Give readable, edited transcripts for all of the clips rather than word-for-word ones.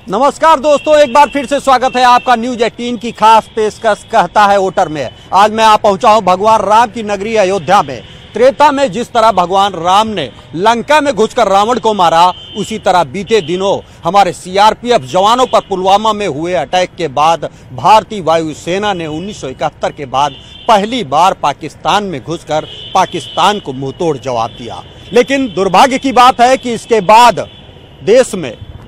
नमस्कार दोस्तों, एक बार फिर से स्वागत है आपका न्यूज 18 की खास पेशकश कहता है वोटर में। आज मैं आप पहुंचा हूं भगवान राम की नगरी अयोध्या में। त्रेता में जिस तरह भगवान राम ने लंका में घुसकर रावण को मारा, उसी तरह बीते दिनों हमारे सीआरपीएफ जवानों पर पुलवामा में हुए अटैक के बाद भारतीय वायुसेना ने 1971 के बाद पहली बार पाकिस्तान में घुसकर पाकिस्तान को मुंहतोड़ जवाब दिया। लेकिन दुर्भाग्य की बात है कि इसके बाद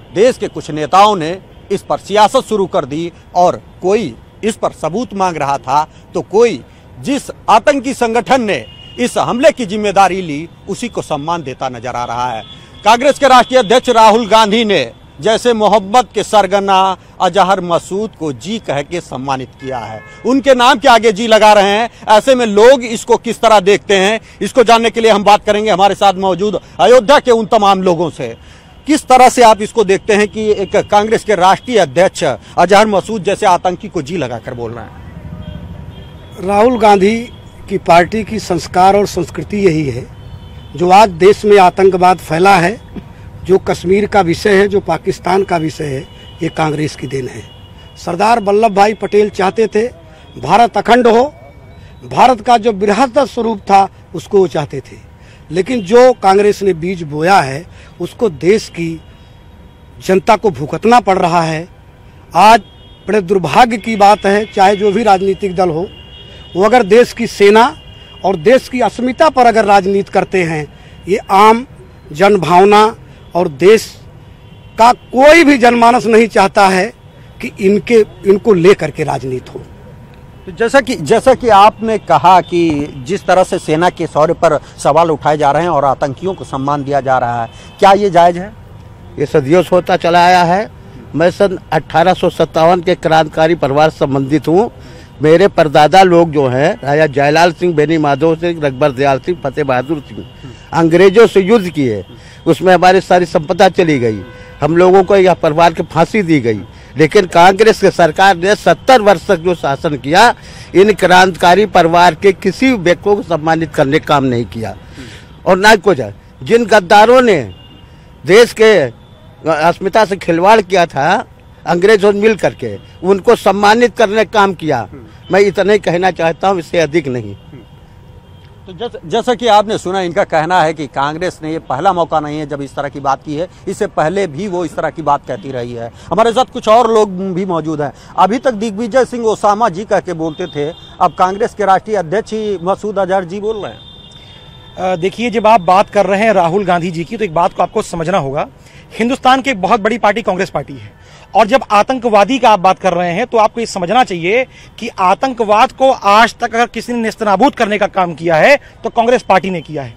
देश के कुछ नेताओं ने इस पर सियासत शुरू कर दी और कोई इस पर सबूत मांग रहा था तो कोई जिस आतंकी संगठन ने इस हमले की जिम्मेदारी ली उसी को सम्मान देता नजर आ रहा है। कांग्रेस के राष्ट्रीय अध्यक्ष राहुल गांधी ने जैसे मोहब्बत के सरगना अजहर मसूद को जी कह के सम्मानित किया है, उनके नाम के आगे जी लगा रहे हैं। ऐसे में लोग इसको किस तरह देखते हैं, इसको जानने के लिए हम बात करेंगे हमारे साथ मौजूद अयोध्या के उन तमाम लोगों से। किस तरह से आप इसको देखते हैं कि एक कांग्रेस के राष्ट्रीय अध्यक्ष अजहर मसूद जैसे आतंकी को जी लगाकर बोल रहे हैं? राहुल गांधी की पार्टी की संस्कार और संस्कृति यही है। जो आज देश में आतंकवाद फैला है, जो कश्मीर का विषय है, जो पाकिस्तान का विषय है, ये कांग्रेस की देन है। सरदार वल्लभ भाई पटेल चाहते थे भारत अखंड हो, भारत का जो बृहत्तर स्वरूप था उसको वो चाहते थे। लेकिन जो कांग्रेस ने बीज बोया है उसको देश की जनता को भुगतना पड़ रहा है। आज बड़े दुर्भाग्य की बात है, चाहे जो भी राजनीतिक दल हो, वो अगर देश की सेना और देश की अस्मिता पर अगर राजनीति करते हैं, ये आम जनभावना और देश का कोई भी जनमानस नहीं चाहता है कि इनको लेकर के राजनीति हो। तो जैसा कि आपने कहा कि जिस तरह से सेना के शौर्य पर सवाल उठाए जा रहे हैं और आतंकियों को सम्मान दिया जा रहा है, क्या ये जायज है? ये सदियों से होता चला आया है। मैं सन 1857 के क्रांतिकारी परिवार से संबंधित हूँ। मेरे परदादा लोग जो हैं, राजा जयलाल सिंह, बेनी माधव सिंह, रघुबर दयाल सिंह, फतेह बहादुर सिंह, अंग्रेजों से युद्ध किए। उसमें हमारी सारी संपदा चली गई, हम लोगों को यह परिवार की फांसी दी गई। लेकिन कांग्रेस की सरकार ने 70 वर्ष तक जो शासन किया, इन क्रांतिकारी परिवार के किसी व्यक्ति को सम्मानित करने का काम नहीं किया। और ना कुछ जिन गद्दारों ने देश के अस्मिता से खिलवाड़ किया था अंग्रेजों मिल करके, उनको सम्मानित करने का काम किया। मैं इतना ही कहना चाहता हूँ, इससे अधिक नहीं। तो जैसा कि आपने सुना, इनका कहना है कि कांग्रेस ने ये पहला मौका नहीं है जब इस तरह की बात की है, इससे पहले भी वो इस तरह की बात कहती रही है। हमारे साथ कुछ और लोग भी मौजूद हैं। अभी तक दिग्विजय सिंह ओसामा जी कह के बोलते थे, अब कांग्रेस के राष्ट्रीय अध्यक्ष ही मसूद अजहर जी बोल रहे हैं। देखिए, जब आप बात कर रहे हैं राहुल गांधी जी की, तो एक बात को आपको समझना होगा, हिंदुस्तान की एक बहुत बड़ी पार्टी कांग्रेस पार्टी है। और जब आतंकवादी का आप बात कर रहे हैं तो आपको ये समझना चाहिए कि आतंकवाद को आज तक अगर किसी ने नेस्तनाबूद करने का काम किया है तो कांग्रेस पार्टी ने किया है,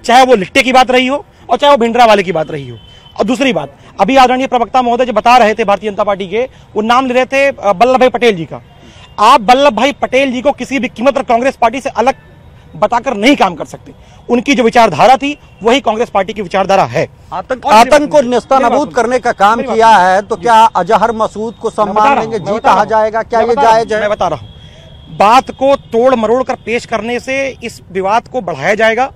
चाहे वो लिट्टे की बात रही हो और चाहे वो भिंडरा वाले की बात रही हो। और दूसरी बात, अभी आदरणीय प्रवक्ता महोदय जो बता रहे थे भारतीय जनता पार्टी के, वो नाम ले रहे थे वल्लभ भाई पटेल जी का। आप वल्लभ भाई पटेल जी को किसी भी कीमत पर कांग्रेस पार्टी से अलग बताकर नहीं काम कर सकते। उनकी जो विचारधारा थी वही कांग्रेस पार्टी की विचारधारा है। आतंक को नेस्तनाबूद करने का काम किया है, तो क्या अजहर मसूद को सम्मान देंगे, जी कहा जाएगा? क्या ये जायज है? मैं बता रहा हूँ, बात को तोड़ मरोड़ कर पेश करने से इस विवाद को बढ़ाया जाएगा।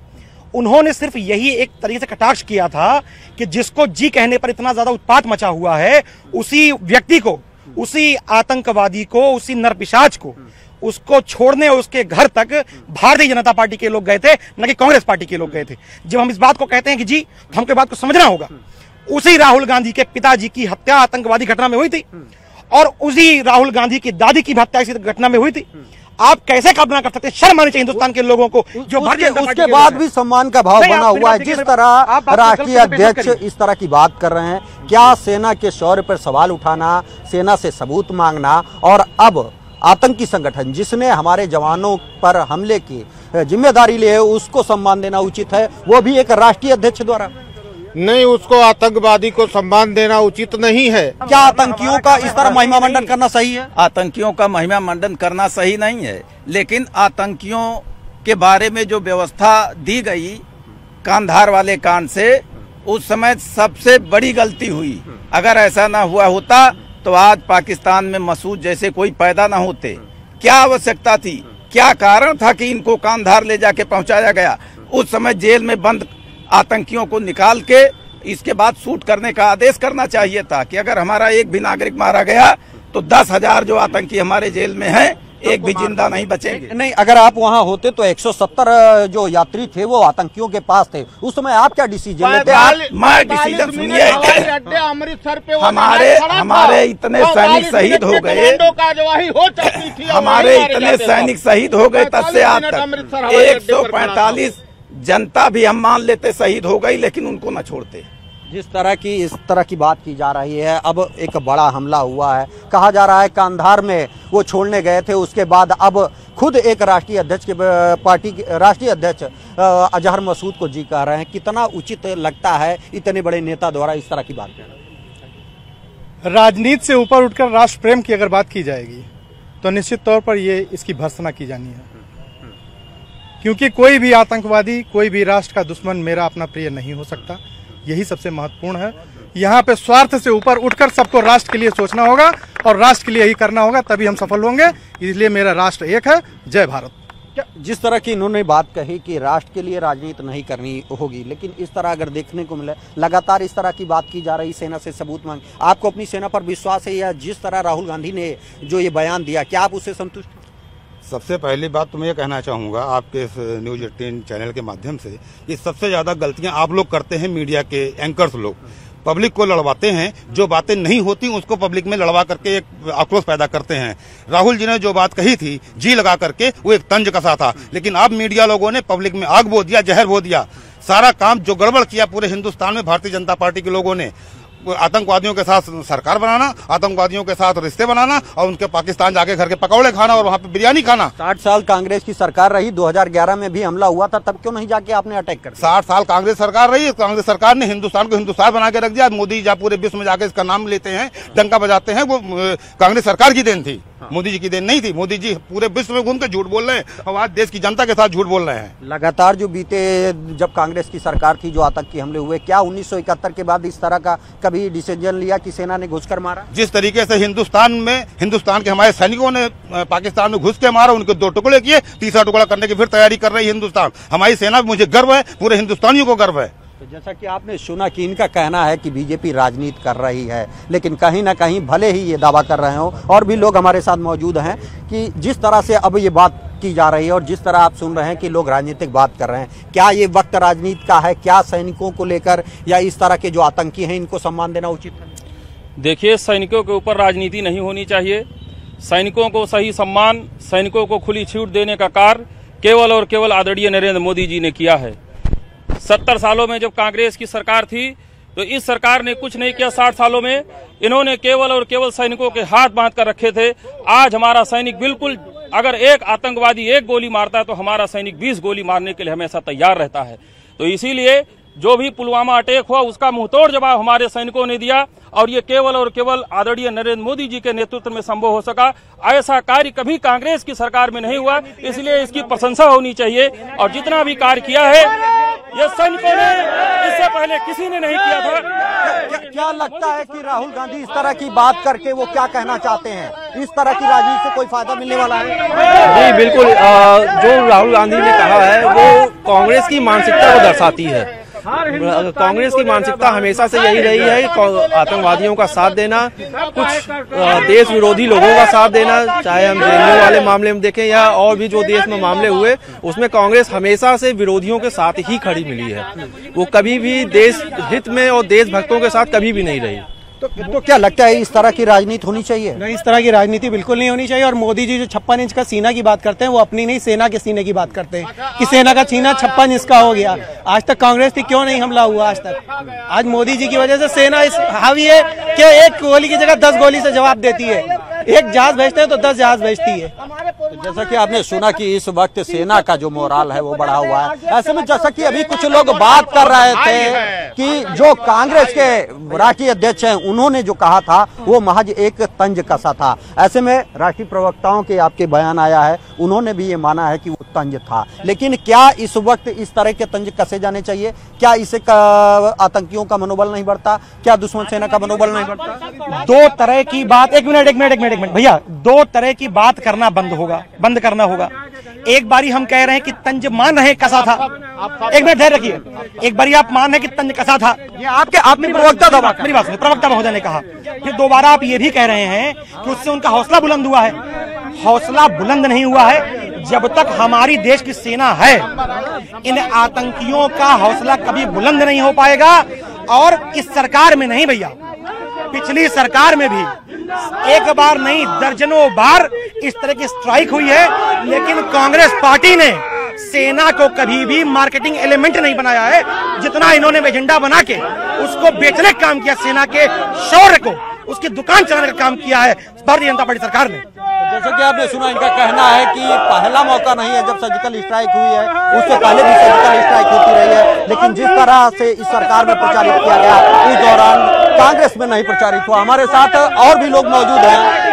उन्होंने सिर्फ यही एक तरीके से कटाक्ष किया था कि जिसको जी कहने पर इतना ज्यादा उत्पात मचा हुआ है, उसी व्यक्ति को, उसी आतंकवादी को, उसी नरपिशाच को, उसको छोड़ने उसके घर तक भारतीय जनता पार्टी के लोग गए थे, न कि कांग्रेस पार्टी के लोग गए थे। जब हम इस बात को कहते हैं कि जी, तो हमको बात को समझना होगा। उसी राहुल गांधी के पिताजी की हत्या आतंकवादी घटना में हुई थी और उसी राहुल गांधी की दादी की भी हत्या इसी घटना में हुई थी। आप कैसे कल्पना कर सकते हैं? शर्म आनी चाहिए हिंदुस्तान के लोगों को, जो भारतीय जनता पार्टी उसके बाद भी सम्मान का भाव बना हुआ है। जिस तरह राष्ट्रीय अध्यक्ष इस तरह की बात कर रहे हैं, क्या सेना के शौर्य पर सवाल उठाना, सेना से सबूत मांगना और अब आतंकी संगठन जिसने हमारे जवानों पर हमले की जिम्मेदारी ली है उसको सम्मान देना उचित है, वो भी एक राष्ट्रीय अध्यक्ष द्वारा? नहीं, उसको आतंकवादी को सम्मान देना उचित नहीं है। क्या आतंकियों का इस तरह महिमा मंडन करना सही है? आतंकियों का महिमा मंडन करना सही नहीं है, लेकिन आतंकियों के बारे में जो व्यवस्था दी गई कांधार वाले कांड से, उस समय सबसे बड़ी गलती हुई। अगर ऐसा ना हुआ होता तो आज पाकिस्तान में मसूद जैसे कोई पैदा ना होते। क्या आवश्यकता थी, क्या कारण था कि इनको कांधार ले जाके पहुंचाया गया? उस समय जेल में बंद आतंकियों को निकाल के इसके बाद शूट करने का आदेश करना चाहिए था कि अगर हमारा एक भी नागरिक मारा गया तो 10,000 जो आतंकी हमारे जेल में हैं एक भी जिंदा नहीं बचेंगे। नहीं, अगर आप वहां होते तो 170 जो यात्री थे वो आतंकियों के पास थे, उस समय आप क्या डिसीजन लेते? मैं डिसीजन सुनिए, अमृतसर पे हमारे इतने सैनिक शहीद हो गए, हमारे इतने सैनिक शहीद हो गए, तब से आज तक 145 जनता भी हम मान लेते शहीद हो गई, लेकिन उनको न छोड़ते। इस तरह की बात की जा रही है। अब एक बड़ा हमला हुआ है, कहा जा रहा है कांधार में वो छोड़ने गए थे, उसके बाद अब खुद एक राष्ट्रीय अध्यक्ष के पार्टी के राष्ट्रीय अध्यक्ष अजहर मसूद को जी कह रहे हैं। कितना उचित लगता है इतने बड़े नेता द्वारा इस तरह की बात करना? राजनीति से ऊपर उठकर राष्ट्र प्रेम की अगर बात की जाएगी तो निश्चित तौर पर ये इसकी भर्त्सना की जानी है, क्योंकि कोई भी आतंकवादी, कोई भी राष्ट्र का दुश्मन मेरा अपना प्रिय नहीं हो सकता। यही सबसे महत्वपूर्ण है। यहाँ पे स्वार्थ से ऊपर उठकर सबको राष्ट्र के लिए सोचना होगा और राष्ट्र के लिए ही करना होगा, तभी हम सफल होंगे। इसलिए मेरा राष्ट्र एक है। जय भारत। जिस तरह की इन्होंने बात कही कि राष्ट्र के लिए राजनीति नहीं करनी होगी, लेकिन इस तरह अगर देखने को मिले लगातार इस तरह की बात की जा रही, सेना से सबूत मांग, आपको अपनी सेना पर विश्वास है? या जिस तरह राहुल गांधी ने जो ये बयान दिया, क्या आप उससे संतुष्ट? सबसे पहली बात तो मैं ये कहना चाहूँगा आपके इस न्यूज 18 चैनल के माध्यम से, ये सबसे ज़्यादा गलतियां आप लोग करते हैं। मीडिया के एंकर्स लोग पब्लिक को लड़वाते हैं, जो बातें नहीं होती उसको पब्लिक में लड़वा करके एक आक्रोश पैदा करते हैं। राहुल जी ने जो बात कही थी जी लगा करके, वो एक तंज कसा था, लेकिन आप मीडिया लोगों ने पब्लिक में आग बो दिया, जहर बो दिया। सारा काम जो गड़बड़ किया पूरे हिंदुस्तान में भारतीय जनता पार्टी के लोगों ने, आतंकवादियों के साथ सरकार बनाना, आतंकवादियों के साथ रिश्ते बनाना और उनके पाकिस्तान जाके घर के पकौड़े खाना और वहाँ पे बिरयानी खाना। 60 साल कांग्रेस की सरकार रही, 2011 में भी हमला हुआ था, तब क्यों नहीं जाके आपने अटैक कर दिया? 60 साल कांग्रेस सरकार रही, कांग्रेस सरकार ने हिंदुस्तान को हिंदुस्तान बना के रख दिया। मोदी जी पूरे विश्व में जाके इसका नाम लेते हैं, डंका बजाते हैं, वो कांग्रेस सरकार की देन थी, मोदी जी की देन नहीं थी। मोदी जी पूरे विश्व में घूम के झूठ बोल रहे हैं और आज देश की जनता के साथ झूठ बोल रहे हैं। लगातार जो बीते जब कांग्रेस की सरकार थी, जो आतंकी हमले हुए, क्या 1971 के बाद इस तरह का कभी डिसीजन लिया कि सेना ने घुसकर मारा? जिस तरीके से हिंदुस्तान के हमारे सैनिकों ने पाकिस्तान में घुस के मारा, उनके 2 टुकड़े किए, तीसरा टुकड़ा करने की फिर तैयारी कर रही है हिंदुस्तान। हमारी सेना पे मुझे गर्व है, पूरे हिंदुस्तानियों को गर्व है। तो जैसा कि आपने सुना कि इनका कहना है कि बीजेपी राजनीति कर रही है, लेकिन कहीं ना कहीं भले ही ये दावा कर रहे हो, और भी लोग हमारे साथ मौजूद हैं, कि जिस तरह से अब ये बात की जा रही है और जिस तरह आप सुन रहे हैं कि लोग राजनीतिक बात कर रहे हैं, क्या ये वक्त राजनीति का है? क्या सैनिकों को लेकर या इस तरह के जो आतंकी हैं इनको सम्मान देना उचित है? देखिए, सैनिकों के ऊपर राजनीति नहीं होनी चाहिए। सैनिकों को सही सम्मान, सैनिकों को खुली छूट देने का कार्य केवल और केवल आदरणीय नरेंद्र मोदी जी ने किया है। 70 सालों में जब कांग्रेस की सरकार थी तो इस सरकार ने कुछ नहीं किया। 60 सालों में इन्होंने केवल और केवल सैनिकों के हाथ बांध कर रखे थे। आज हमारा सैनिक बिल्कुल, अगर एक आतंकवादी एक गोली मारता है तो हमारा सैनिक 20 गोली मारने के लिए हमेशा तैयार रहता है। तो इसीलिए जो भी पुलवामा अटैक हुआ उसका मुंहतोड़ जवाब हमारे सैनिकों ने दिया, और ये केवल और केवल आदरणीय नरेंद्र मोदी जी के नेतृत्व में संभव हो सका। ऐसा कार्य कभी कांग्रेस की सरकार में नहीं हुआ, इसलिए इसकी प्रशंसा होनी चाहिए। और जितना भी कार्य किया है ये सैनिकों ने, इससे पहले किसी ने नहीं किया था। क्या लगता है कि राहुल गांधी इस तरह की बात करके वो क्या कहना चाहते हैं? इस तरह की राजनीति से कोई फायदा मिलने वाला है? नहीं, बिल्कुल। जो राहुल गांधी ने कहा है वो कांग्रेस की मानसिकता को दर्शाती है। कांग्रेस की मानसिकता हमेशा से यही रही है कि आतंकवादियों का साथ देना, कुछ देश विरोधी लोगों का साथ देना, चाहे हम जेएनयू वाले मामले में देखें या और भी जो देश में मामले हुए, उसमें कांग्रेस हमेशा से विरोधियों के साथ ही खड़ी मिली है। वो कभी भी देश हित में और देशभक्तों के साथ कभी भी नहीं रही। तो क्या लगता है इस तरह की राजनीति होनी चाहिए? नहीं, इस तरह की राजनीति बिल्कुल नहीं होनी चाहिए। और मोदी जी जो 56 इंच का सीना की बात करते हैं, वो अपनी नहीं सेना के सीने की बात करते हैं कि सेना का सीना 56 इंच का हो गया। आज तक कांग्रेस थी, क्यों नहीं हमला हुआ आज तक? आज मोदी जी की वजह से सेना इस हावी है कि एक गोली की जगह 10 गोली से जवाब देती है। एक जहाज भेजते हैं तो 10 जहाज भेजती है। तो जैसा कि आपने सुना कि इस वक्त सेना का जो मोराल है वो बढ़ा हुआ है। ऐसे में जैसा कि अभी कुछ लोग बात कर रहे थे कि जो कांग्रेस के राष्ट्रीय अध्यक्ष हैं उन्होंने जो कहा था वो महज एक तंज कसा था। ऐसे में राष्ट्रीय प्रवक्ताओं के आपके बयान आया है, उन्होंने भी ये माना है कि वो तंज था। लेकिन क्या इस वक्त इस तरह के तंज कसे जाने चाहिए? क्या इससे आतंकियों का मनोबल नहीं बढ़ता? क्या दुश्मन सेना का मनोबल नहीं बढ़ता? दो तरह की बात, एक मिनट भैया, 2 तरह की बात करना बंद करना होगा। एक बारी हम कह रहे हैं कि तंज मान रहे कसा था, एक मिनट धैर्य रखिए, एक बारी आप मान रहे हैं कि तंज कसा था, ये आपने प्रवक्ता दबा, मेरी बात सुनिए, प्रवक्ता महोदय ने कहा, फिर दोबारा आप ये भी कह रहे हैं कि उससे उनका हौसला बुलंद हुआ है। हौसला बुलंद नहीं हुआ है जब तक हमारी देश की सेना है। इन आतंकियों का हौसला कभी बुलंद नहीं हो पाएगा, और इस सरकार में नहीं भैया, पिछली सरकार में भी एक बार नहीं दर्जनों बार इस तरह की स्ट्राइक हुई है, लेकिन कांग्रेस पार्टी ने सेना को कभी भी मार्केटिंग एलिमेंट नहीं बनाया है। जितना इन्होंने एजेंडा बना के उसको बेचने का काम किया, सेना के शौर्य को उसकी दुकान चलाने का काम किया है भारतीय जनता पार्टी सरकार ने। जैसा कि आपने सुना, इनका कहना है कि पहला मौका नहीं है जब सर्जिकल स्ट्राइक हुई है, उससे पहले भी सर्जिकल स्ट्राइक होती रही है, लेकिन जिस तरह से इस सरकार में प्रचारित किया गया उस दौरान कांग्रेस में नहीं प्रचारित हुआ। हमारे साथ और भी लोग मौजूद हैं।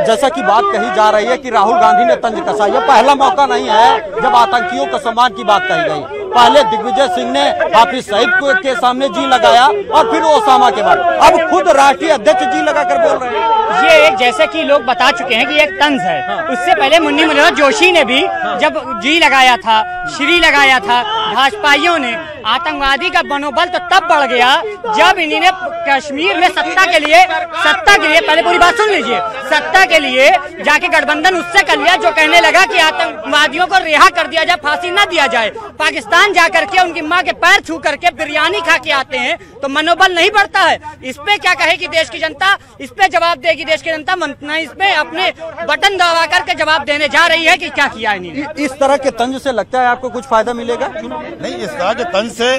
जैसा कि बात कही जा रही है कि राहुल गांधी ने तंज कसा, यह पहला मौका नहीं है जब आतंकियों के सम्मान की बात कही गई। पहले दिग्विजय सिंह ने हाफिज सईद के सामने जी लगाया और फिर ओसामा के बाद अब खुद राष्ट्रीय अध्यक्ष जी लगाकर बोल रहे हैं। ये जैसे कि लोग बता चुके हैं कि एक तंज है। उससे पहले मुन्नी मनोहर जोशी ने भी जब जी लगाया था, श्री लगाया था, भाजपाइयों ने, आतंकवादी का मनोबल तो तब बढ़ गया जब इन्होंने कश्मीर में सत्ता के लिए पहले पूरी बात सुन लीजिए, सत्ता के लिए जाके गठबंधन उससे कर लिया जो कहने लगा कि आतंकवादियों को रिहा कर दिया जाए, फांसी न दिया जाए। पाकिस्तान जाकर के उनकी माँ के पैर छू करके बिरयानी खा के आते हैं तो मनोबल नहीं बढ़ता है। इस पे क्या कहेगी देश की जनता, इस पे जवाब देगी देश की जनता, इस पे अपने बटन दबा करके जवाब देने जा रही है कि क्या किया इन्होंने। इस तरह के तंज से लगता है आपको कुछ फायदा मिलेगा? नहीं, इस तरह के तंज से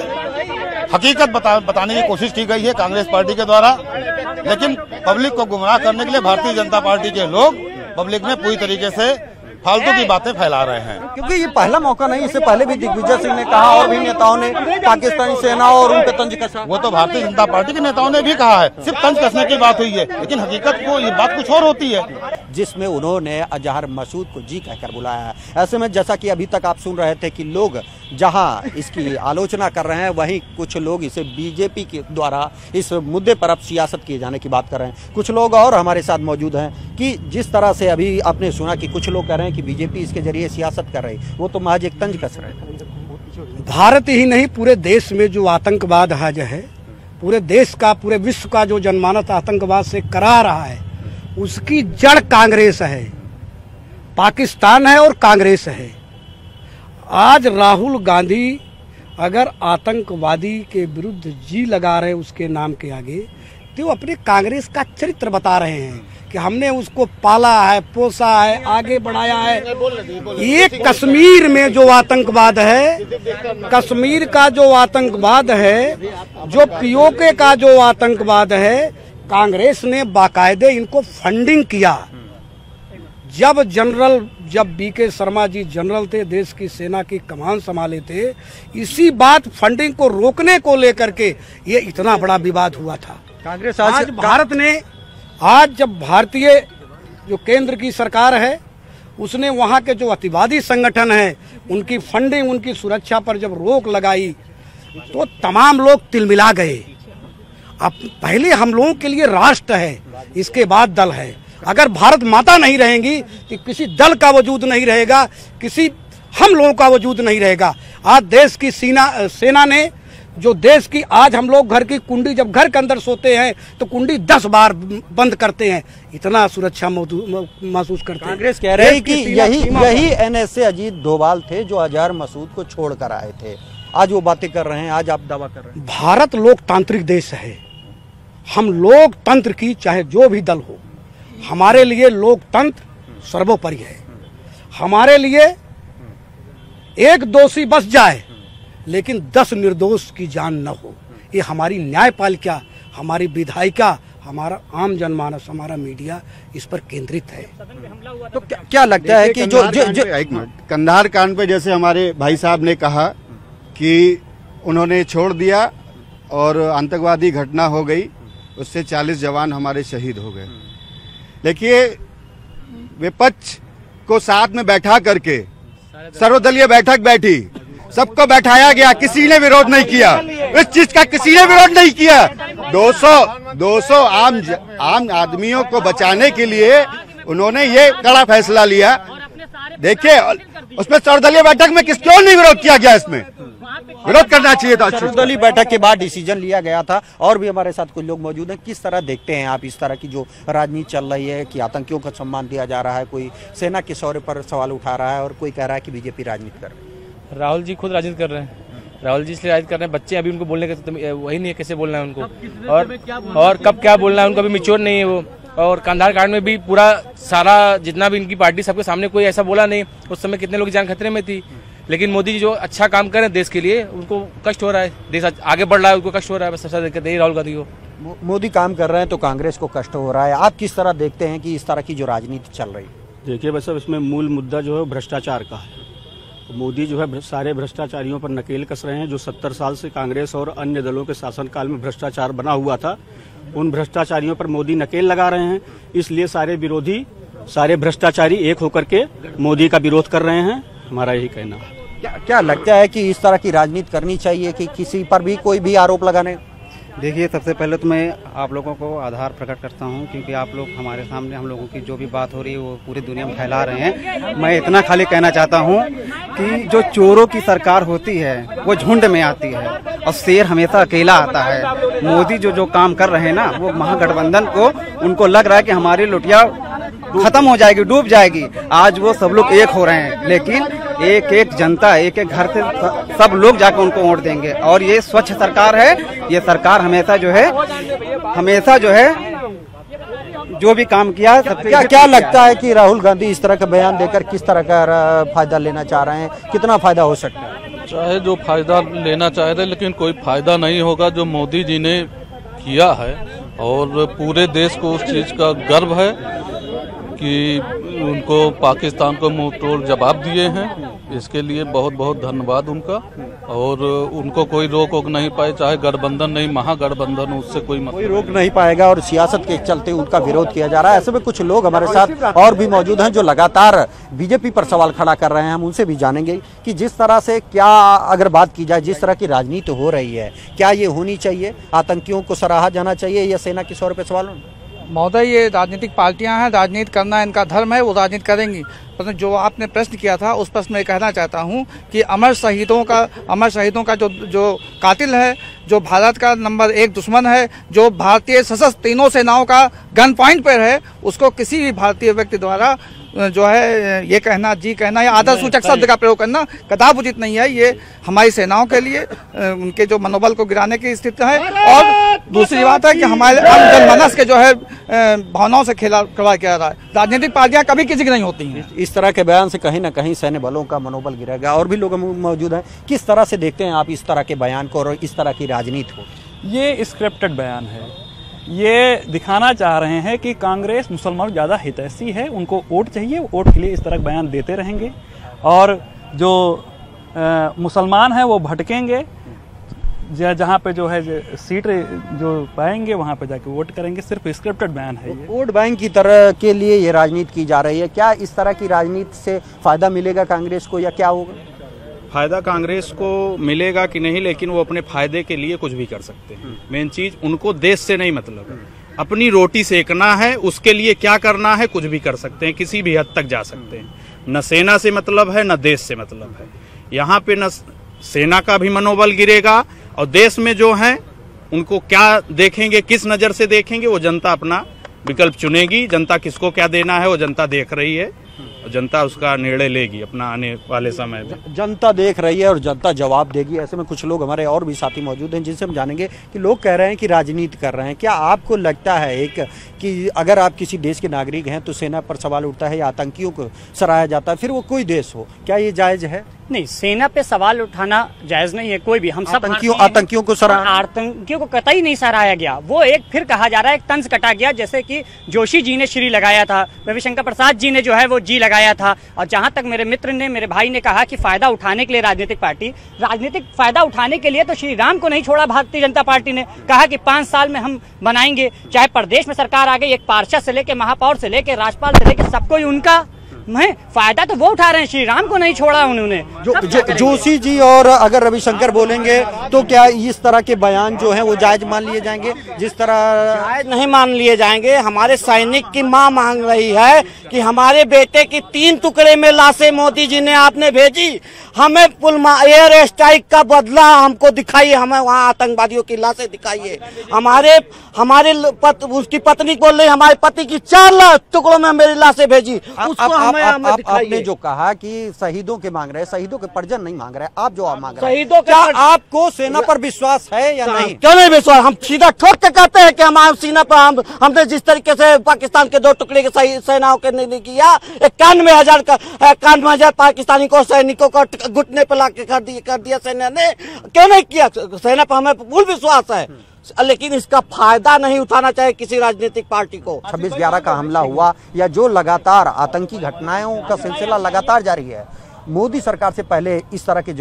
हकीकत बताने की कोशिश की गई है कांग्रेस पार्टी के द्वारा, लेकिन पब्लिक को गुमराह करने के लिए भारतीय जनता पार्टी के लोग पब्लिक में पूरी तरीके से फालतू की बातें फैला रहे हैं। क्योंकि ये पहला मौका नहीं, इससे पहले भी दिग्विजय सिंह ने कहा और भी नेताओं ने पाकिस्तानी सेना और उन पे तंज कसा। वो तो भारतीय जनता पार्टी के नेताओं ने भी कहा है, सिर्फ तंज कसने की बात हुई है, लेकिन हकीकत को ये बात कुछ और होती है। जिसमें उन्होंने अजहर मसूद को जी कहकर बुलाया है। ऐसे में जैसा कि अभी तक आप सुन रहे थे कि लोग जहां इसकी आलोचना कर रहे हैं, वहीं कुछ लोग इसे बीजेपी के द्वारा इस मुद्दे पर अब सियासत किए जाने की बात कर रहे हैं। कुछ लोग और हमारे साथ मौजूद हैं कि जिस तरह से अभी आपने सुना कि कुछ लोग कह रहे हैं कि बीजेपी इसके जरिए सियासत कर रही, वो तो महज एक तंज कस रहे हैं। भारत ही नहीं, पूरे देश में जो आतंकवाद आज है, पूरे देश का, पूरे विश्व का जो जनमानस आतंकवाद से करा रहा है, उसकी जड़ कांग्रेस है, पाकिस्तान है और कांग्रेस है। आज राहुल गांधी अगर आतंकवादी के विरुद्ध जी लगा रहे उसके नाम के आगे, तो अपने कांग्रेस का चरित्र बता रहे हैं कि हमने उसको पाला है, पोसा है, आगे बढ़ाया है। ये कश्मीर में जो आतंकवाद है, कश्मीर का जो आतंकवाद है, जो पीओके का जो आतंकवाद है, कांग्रेस ने बाकायदे इनको फंडिंग किया। जब बीके शर्मा जी जनरल थे, देश की सेना की कमान संभाले थे, इसी बात फंडिंग को रोकने को लेकर के ये इतना बड़ा विवाद हुआ था। कांग्रेस आज भारत ने, आज जब भारतीय जो केंद्र की सरकार है, उसने वहां के जो अतिवादी संगठन है, उनकी फंडिंग, उनकी सुरक्षा पर जब रोक लगाई तो तमाम लोग तिलमिला गए। अब पहले हम लोगों के लिए राष्ट्र है, इसके बाद दल है। अगर भारत माता नहीं रहेंगी तो किसी दल का वजूद नहीं रहेगा, किसी हम लोगों का वजूद नहीं रहेगा। आज देश की सेना ने जो देश की, आज हम लोग घर की कुंडी, जब घर के अंदर सोते हैं तो कुंडी 10 बार बंद करते हैं, इतना सुरक्षा महसूस करते हैं। कांग्रेस कह रही कि यही एनएसए अजीत डोभाल थे जो अजहर मसूद को छोड़कर आए थे। आज वो बातें कर रहे हैं, आज आप दावा कर रहे हैं। भारत लोकतांत्रिक देश है, हम लोकतंत्र की, चाहे जो भी दल हो, हमारे लिए लोकतंत्र सर्वोपरि है। हमारे लिए एक दोषी बच जाए लेकिन 10 निर्दोष की जान न हो, ये हमारी न्यायपालिका, हमारी विधायिका, हमारा आम जनमानस, हमारा मीडिया इस पर केंद्रित है। तो क्या लगता है कि जो एक मिनट, कंधार कांड पे जैसे हमारे भाई साहब ने कहा कि उन्होंने छोड़ दिया और आतंकवादी घटना हो गई, उससे 40 जवान हमारे शहीद हो गए। देखिए, विपक्ष को साथ में बैठा करके सर्वदलीय बैठक बैठी, सबको बैठाया गया, किसी ने विरोध नहीं किया, इस चीज का किसी ने विरोध नहीं किया। 200 आम आदमियों को बचाने के लिए उन्होंने ये कड़ा फैसला लिया देखिए उसमें सर्वदलीय बैठक में क्यों नहीं विरोध किया गया? इसमें विरोध करना चाहिए था। सर्वदलीय बैठक के बाद डिसीजन लिया गया था। और भी हमारे साथ कुछ लोग मौजूद हैं। किस तरह देखते हैं आप इस तरह की जो राजनीति चल रही है कि आतंकियों का सम्मान दिया जा रहा है, कोई सेना के शौर्य पर सवाल उठा रहा है और कोई कह रहा है कि बीजेपी राजनीति कर रही है? राहुल जी खुद राजनीति कर रहे हैं। राहुल जी इसलिए राजनीति कर रहे हैं, बच्चे अभी उनको बोलने का वही नहीं है, कैसे बोलना है उनको और कब क्या बोलना है उनको अभी मैच्योर नहीं है वो। और कांधार कांड में भी पूरा सारा जितना भी इनकी पार्टी सबके सामने कोई ऐसा बोला नहीं। उस समय कितने लोग जान खतरे में थी, लेकिन मोदी जी जो अच्छा काम कर रहे हैं देश के लिए उनको कष्ट हो रहा है, देश आगे बढ़ रहा है उनको कष्ट हो रहा है। बस सबसे दिक्कत यही राहुल गांधी को। मोदी काम कर रहे हैं तो कांग्रेस को कष्ट हो रहा है। आप किस तरह देखते हैं कि इस तरह की जो राजनीति चल रही है? देखिए बस अब इसमें मूल मुद्दा जो है भ्रष्टाचार का है। मोदी जो है सारे भ्रष्टाचारियों पर नकेल कस रहे हैं। जो 70 साल से कांग्रेस और अन्य दलों के शासनकाल में भ्रष्टाचार बना हुआ था, उन भ्रष्टाचारियों पर मोदी नकेल लगा रहे हैं। इसलिए सारे विरोधी, सारे भ्रष्टाचारी एक होकर के मोदी का विरोध कर रहे हैं। हमारा यही कहना है। क्या लगता है कि इस तरह की राजनीति करनी चाहिए कि किसी पर भी कोई भी आरोप लगाने? देखिए सबसे पहले तो मैं आप लोगों को आभार प्रकट करता हूं, क्योंकि आप लोग हमारे सामने हम लोगों की जो भी बात हो रही है वो पूरी दुनिया में फैला रहे हैं। मैं इतना खाली कहना चाहता हूं कि जो चोरों की सरकार होती है वो झुंड में आती है और शेर हमेशा अकेला आता है। मोदी जो काम कर रहे हैं ना, वो महागठबंधन को उनको लग रहा है कि हमारी लुटिया खत्म हो जाएगी, डूब जाएगी। आज वो सब लोग एक हो रहे हैं, लेकिन एक एक जनता, एक एक घर से सब लोग जाकर उनको वोट देंगे। और ये स्वच्छ सरकार है। ये सरकार हमेशा जो है जो भी काम किया है। क्या लगता है कि राहुल गांधी इस तरह का बयान देकर किस तरह का फायदा लेना चाह रहे हैं? कितना फायदा हो सकता है? चाहे जो फायदा लेना चाह रहे, लेकिन कोई फायदा नहीं होगा। जो मोदी जी ने किया है और पूरे देश को उस चीज का गर्व है कि उनको पाकिस्तान को मुंह तोड़ जवाब दिए हैं। इसके लिए बहुत बहुत धन्यवाद उनका। और उनको कोई रोक नहीं पाए, चाहे गठबंधन नहीं महागठबंधन, उससे कोई रोक नहीं पाएगा। और सियासत के चलते उनका विरोध किया जा रहा है। ऐसे में कुछ लोग हमारे साथ और भी मौजूद हैं जो लगातार बीजेपी पर सवाल खड़ा कर रहे हैं। हम उनसे भी जानेंगे कि जिस तरह से क्या अगर बात की जाए, जिस तरह की राजनीति हो रही है, क्या ये होनी चाहिए? आतंकियों को सराहा जाना चाहिए या सेना के शौर्य पर सवाल? महोदय, ये राजनीतिक पार्टियां हैं, राजनीति करना इनका धर्म है, वो राजनीति करेंगी। परंतु जो आपने प्रश्न किया था उस प्रश्न में कहना चाहता हूं कि अमर शहीदों का जो कातिल है, जो भारत का नंबर 1 दुश्मन है, जो भारतीय सशस्त्र तीनों सेनाओं का गन पॉइंट पर है, उसको किसी भी भारतीय व्यक्ति द्वारा जो है ये कहना, जी कहना या आदर सूचक शब्द का प्रयोग करना कदापि उचित नहीं है। ये हमारी सेनाओं के लिए उनके जो मनोबल को गिराने की स्थिति है। और दूसरी बात है कि हमारे आम जनमानस के जो है भावनाओं से खिलवाड़ किया जा रहा है। राजनीतिक पार्टियां कभी किसी की नहीं होती हैं। इस तरह के बयान से कहीं ना कहीं सैन्य बलों का मनोबल गिरेगा। और भी लोग मौजूद हैं। किस तरह से देखते हैं आप इस तरह के बयान को और इस तरह की राजनीति को? ये स्क्रिप्टेड बयान है। ये दिखाना चाह रहे हैं कि कांग्रेस मुसलमानों ज़्यादा हितैषी है, उनको वोट चाहिए, वोट के लिए इस तरह बयान देते रहेंगे। और जो मुसलमान हैं वो भटकेंगे, जहाँ पे जो है सीट जो पाएंगे वहाँ पे जाके वोट करेंगे। सिर्फ स्क्रिप्टेड बयान है ये। वोट बैंक की तरह के लिए ये राजनीति की जा रही है। क्या इस तरह की राजनीति से फायदा मिलेगा कांग्रेस को या क्या होगा? फायदा कांग्रेस को मिलेगा कि नहीं, लेकिन वो अपने फायदे के लिए कुछ भी कर सकते हैं। मेन चीज उनको देश से नहीं मतलब है, अपनी रोटी सेकना है, उसके लिए क्या करना है कुछ भी कर सकते हैं, किसी भी हद तक जा सकते हैं। न सेना से मतलब है न देश से मतलब है। यहाँ पे न सेना का भी मनोबल गिरेगा और देश में जो है उनको क्या देखेंगे, किस नजर से देखेंगे, वो जनता अपना विकल्प चुनेगी। जनता किसको क्या देना है वो जनता देख रही है, जनता उसका निर्णय लेगी अपना आने वाले समय में। जनता देख रही है और जनता जवाब देगी। ऐसे में कुछ लोग हमारे और भी साथी मौजूद हैं जिनसे हम जानेंगे कि लोग कह रहे हैं कि राजनीति कर रहे हैं। क्या आपको लगता है एक कि अगर आप किसी देश के नागरिक हैं तो सेना पर सवाल उठता है या आतंकियों को सराहा जाता है, फिर वो कोई देश हो, क्या ये जायज है? नहीं, सेना पे सवाल उठाना जायज नहीं है। कोई भी हम सब आतंकियों को सराहा, आतंकियों को कतई नहीं सराहाया गया। वो एक फिर कहा जा रहा है एक तंज कटा गया, जैसे कि जोशी जी ने श्री लगाया था, रविशंकर प्रसाद जी ने जो है वो जी लगाया था। और जहां तक मेरे मित्र ने, मेरे भाई ने कहा कि फायदा उठाने के लिए राजनीतिक फायदा उठाने के लिए तो श्री राम को नहीं छोड़ा भारतीय जनता पार्टी ने। कहा कि 5 साल में हम बनाएंगे, चाहे प्रदेश में सरकार आ गई, एक पार्षद से लेके महापौर से लेके राज्यपाल से लेके सबको ही उनका फायदा तो वो उठा रहे हैं, श्री राम को नहीं छोड़ा उन्होंने। जोशी जी और अगर रविशंकर बोलेंगे तो क्या इस तरह के बयान जो हैं वो जायज मान लिए जाएंगे? जिस तरह जायज नहीं मान लिए जाएंगे। हमारे सैनिक की मां मांग रही है कि हमारे बेटे की 3 टुकड़े में लाशें मोदी जी ने आपने भेजी, हमें पुलवामा एयर स्ट्राइक का बदला हमको दिखाइए, हमें वहाँ आतंकवादियों की लाशें दिखाइए। हमारे उसकी पत्नी बोल रही हमारे पति की 4 टुकड़ों में मेरी लाशें भेजी, उसको हमें दिखाइए। आपने जो कहा कि शहीदों के मांग रहे हैं, शहीदों के परिजन नहीं मांग रहे, आप जो मांग रहे हैं, शहीदों क्या आपको सेना पर विश्वास है या नहीं? क्यों नहीं विश्वास? हम सीधा ठोक के कहते हैं कि हमारे सीना पर हमने जिस तरीके से पाकिस्तान के 2 टुकड़े के सेनाओं के नहीं किया, 91,000 पाकिस्तानी को सैनिकों को घुटने पर लाके कर दिया सेना ने, क्यों नहीं किया? सेना पर हमें पूर्ण विश्वास है, लेकिन इसका फायदा नहीं उठाना चाहिए किसी राजनीतिक पार्टी को। 26/11 का हमला हुआ या जो लगातार आतंकी घटनाओं का सिलसिला लगातार जारी है, मोदी सरकार से पहले इस तरह के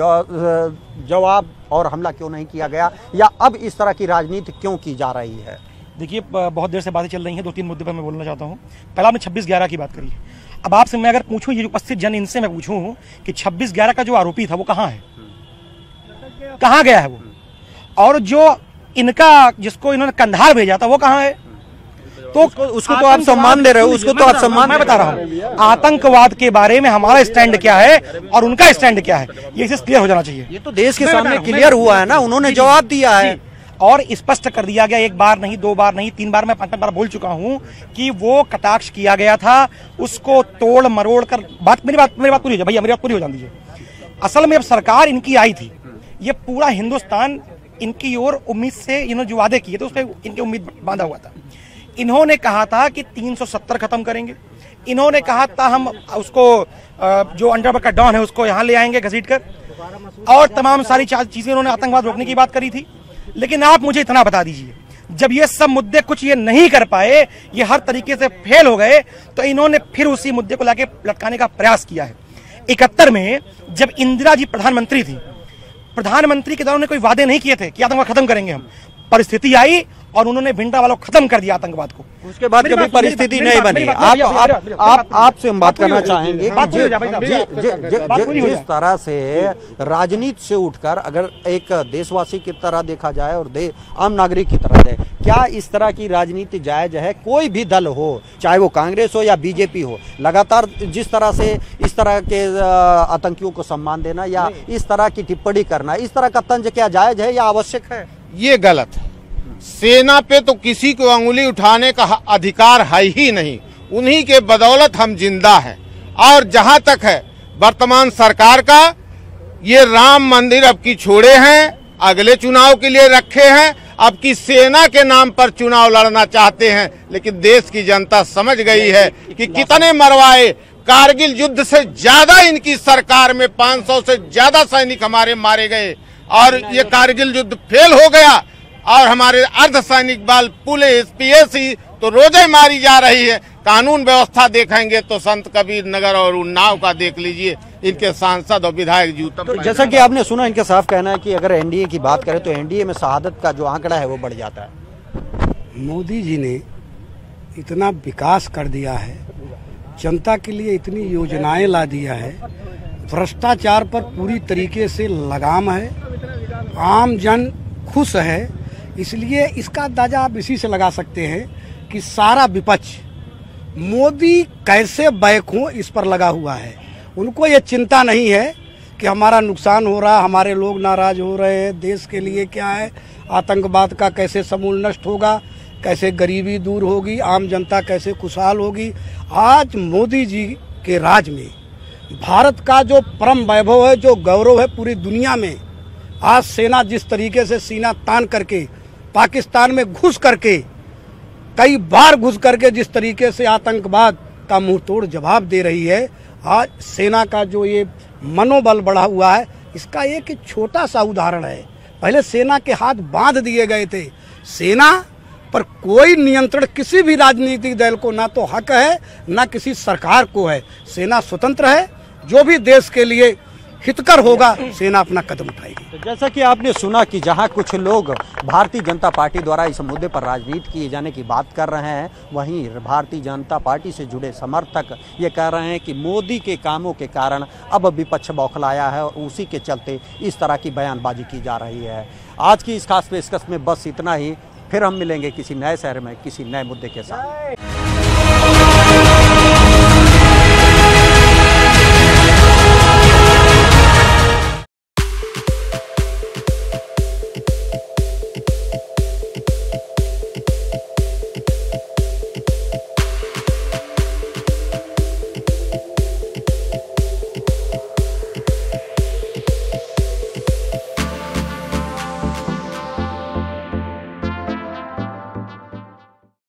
जवाब और हमला क्यों नहीं किया गया, या अब इस तरह की राजनीति क्यों की जा रही है? देखिए, बहुत देर से बातें चल रही हैं, 2-3 मुद्दे पर मैं बोलना चाहता हूँ। पहला आपने 26/11 की बात करी। अब आपसे मैं अगर पूछूं, ये उपस्थित जन, इनसे मैं पूछूं कि 26/11 का जो आरोपी था वो कहाँ है, कहाँ गया है वो, और जो इनका जिसको इन्होंने कंधार भेजा था वो कहाँ है? तो उसको तो आप सम्मान दे रहे हो, उसको तो आप सम्मान। मैं बता रहा हूँ आतंकवाद के बारे में हमारा स्टैंड क्या है और उनका स्टैंड क्या है, ये इसे क्लियर हो जाना चाहिए। ये तो देश के सामने क्लियर हुआ है ना, उन्होंने जवाब दिया है और स्पष्ट कर दिया गया, 1 बार नहीं, 2 बार नहीं, 3 बार, मैं 5 बार बोल चुका हूं कि वो कटाक्ष किया गया था, उसको तोड़ मरोड़ कर मेरी बात पूरी हो जाए भैया, मेरी बात पूरी हो जाती है। असल में अब सरकार इनकी आई थी, ये पूरा हिंदुस्तान इनकी ओर उम्मीद से इन्होंने जो वादे किए थे उस पर इनकी उम्मीद बांधा हुआ था। इन्होंने कहा था कि 370 खत्म करेंगे, इन्होंने कहा था हम उसको जो अंडरवर्ल्ड का डॉन है उसको यहाँ ले आएंगे घसीट कर, और तमाम सारी चीजें इन्होंने आतंकवाद रोकने की बात करी थी। लेकिन आप मुझे इतना बता दीजिए, जब ये सब मुद्दे कुछ ये नहीं कर पाए, ये हर तरीके से फेल हो गए, तो इन्होंने फिर उसी मुद्दे को लाके लटकाने का प्रयास किया है। 71 में जब इंदिरा जी प्रधानमंत्री थी, प्रधानमंत्री के दौरान उन्होंने कोई वादे नहीं किए थे कि आतंकवाद खत्म करेंगे हम, परिस्थिति आई और उन्होंने भिंडरावाला को खत्म कर दिया आतंकवाद को। उसके बाद कभी परिस्थिति नहीं बनी। आपसे हम बात करना चाहेंगे जिस तरह से राजनीति से उठकर अगर एक देशवासी की तरह देखा जाए और आम नागरिक की तरह जाए, क्या इस तरह की राजनीति जायज है? कोई भी दल हो, चाहे वो कांग्रेस हो या बीजेपी हो, लगातार जिस तरह से इस तरह के आतंकियों को सम्मान देना या इस तरह की टिप्पणी करना, इस तरह का तंज क्या जायज है या आवश्यक है? ये गलत है। सेना पे तो किसी को अंगुली उठाने का अधिकार है ही नहीं, उन्हीं के बदौलत हम जिंदा हैं। और जहां तक है वर्तमान सरकार का, ये राम मंदिर अब की छोड़े हैं, अगले चुनाव के लिए रखे हैं, अब की सेना के नाम पर चुनाव लड़ना चाहते हैं। लेकिन देश की जनता समझ गई है कि कितने मरवाए, कारगिल युद्ध से ज्यादा इनकी सरकार में 500 से ज्यादा सैनिक हमारे मारे गए, और ये कारगिल युद्ध फेल हो गया, और हमारे अर्धसैनिक बल, पुलिस, पीएसी तो रोजे मारी जा रही है। कानून व्यवस्था देखेंगे तो संत कबीर नगर और उन्नाव का देख लीजिए, इनके सांसद और विधायक जूता। तो जैसा कि आपने सुना, इनका साफ कहना है कि अगर एनडीए की बात करें तो एनडीए में शहादत का जो आंकड़ा है वो बढ़ जाता है। मोदी जी ने इतना विकास कर दिया है, जनता के लिए इतनी योजनाएं ला दिया है, भ्रष्टाचार पर पूरी तरीके से लगाम है, आम जन खुश है। इसलिए इसका अंदाजा आप इसी से लगा सकते हैं कि सारा विपक्ष मोदी कैसे बैक हो इस पर लगा हुआ है। उनको ये चिंता नहीं है कि हमारा नुकसान हो रहा, हमारे लोग नाराज हो रहे हैं, देश के लिए क्या है, आतंकवाद का कैसे समूल नष्ट होगा, कैसे गरीबी दूर होगी, आम जनता कैसे खुशहाल होगी। आज मोदी जी के राज में भारत का जो परम वैभव है, जो गौरव है पूरी दुनिया में, आज सेना जिस तरीके से सीना तान करके पाकिस्तान में घुस करके, कई बार घुस करके जिस तरीके से आतंकवाद का मुंह तोड़ जवाब दे रही है, आज सेना का जो ये मनोबल बढ़ा हुआ है, इसका एक छोटा सा उदाहरण है। पहले सेना के हाथ बांध दिए गए थे, सेना पर कोई नियंत्रण किसी भी राजनीतिक दल को ना तो हक है ना किसी सरकार को है। सेना स्वतंत्र है, जो भी देश के लिए हितकर होगा, सेना अपना कदम उठाएगी। तो जैसा कि आपने सुना कि जहां कुछ लोग भारतीय जनता पार्टी द्वारा इस मुद्दे पर राजनीति किए जाने की बात कर रहे हैं, वहीं भारतीय जनता पार्टी से जुड़े समर्थक ये कह रहे हैं कि मोदी के कामों के कारण अब विपक्ष बौखलाया है और उसी के चलते इस तरह की बयानबाजी की जा रही है। आज की इस खास पेशकश में बस इतना ही। फिर हम मिलेंगे किसी नए शहर में किसी नए मुद्दे के साथ।